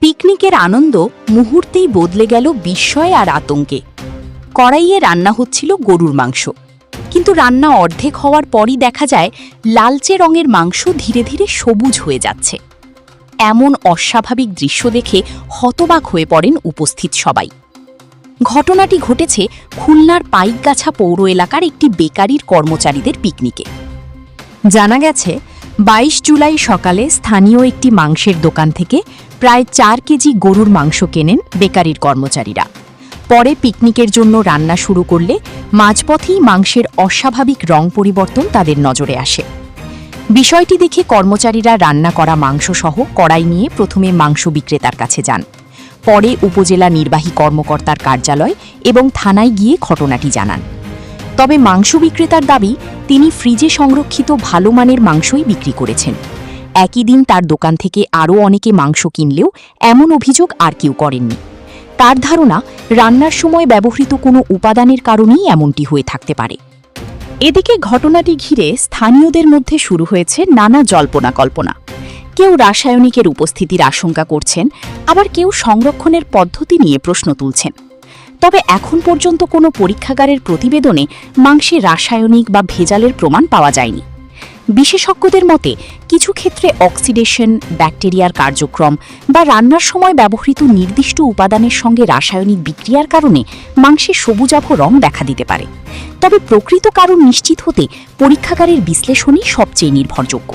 পিকনিকের আনন্দ মুহূর্তেই বদলে গেল বিস্ময় আর আতঙ্কে। কড়াইয়ে রান্না হচ্ছিল গরুর মাংস, কিন্তু রান্না অর্ধেক হওয়ার পরই দেখা যায় লালচে রঙের মাংস ধীরে ধীরে সবুজ হয়ে যাচ্ছে। এমন অস্বাভাবিক দৃশ্য দেখে হতবাক হয়ে পড়েন উপস্থিত সবাই। ঘটনাটি ঘটেছে খুলনার পাইকগাছা পৌর এলাকার একটি বেকারির কর্মচারীদের পিকনিকে। জানা গেছে ২২ জুলাই সকালে স্থানীয় একটি মাংসের দোকান থেকে প্রায় ৪ কেজি গরুর মাংস কেনেন বেকারির কর্মচারীরা। পরে পিকনিকের জন্য রান্না শুরু করলে মাঝপথেই মাংসের অস্বাভাবিক রং পরিবর্তন তাদের নজরে আসে। বিষয়টি দেখে কর্মচারীরা রান্না করা মাংসসহ কড়াই নিয়ে প্রথমে মাংস বিক্রেতার কাছে যান। পরে উপজেলা নির্বাহী কর্মকর্তার কার্যালয় এবং থানায় গিয়ে ঘটনাটি জানান। তবে মাংস বিক্রেতার দাবি, তিনি ফ্রিজে সংরক্ষিত ভালো মানের মাংসই বিক্রি করেছেন। একই দিন তার দোকান থেকে আরও অনেকে মাংস কিনলেও এমন অভিযোগ আর কেউ করেননি। তার ধারণা, রান্নার সময় ব্যবহৃত কোনো উপাদানের কারণেই এমনটি হয়ে থাকতে পারে। এদিকে ঘটনাটি ঘিরে স্থানীয়দের মধ্যে শুরু হয়েছে নানা জল্পনা কল্পনা। কেউ রাসায়নিকের উপস্থিতির আশঙ্কা করছেন, আবার কেউ সংরক্ষণের পদ্ধতি নিয়ে প্রশ্ন তুলছেন। তবে এখন পর্যন্ত কোনো পরীক্ষাগারের প্রতিবেদনে মাংসে রাসায়নিক বা ভেজালের প্রমাণ পাওয়া যায়নি। বিশেষজ্ঞদের মতে, কিছু ক্ষেত্রে অক্সিডেশন, ব্যাকটেরিয়ার কার্যক্রম বা রান্নার সময় ব্যবহৃত নির্দিষ্ট উপাদানের সঙ্গে রাসায়নিক বিক্রিয়ার কারণে মাংসে সবুজাভ রং দেখা দিতে পারে। তবে প্রকৃত কারণ নিশ্চিত হতে পরীক্ষাগারের বিশ্লেষণই সবচেয়ে নির্ভরযোগ্য।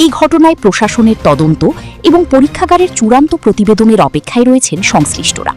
এই ঘটনায় প্রশাসনের তদন্ত এবং পরীক্ষাগারের চূড়ান্ত প্রতিবেদনের অপেক্ষায় রয়েছেন সংশ্লিষ্টরা।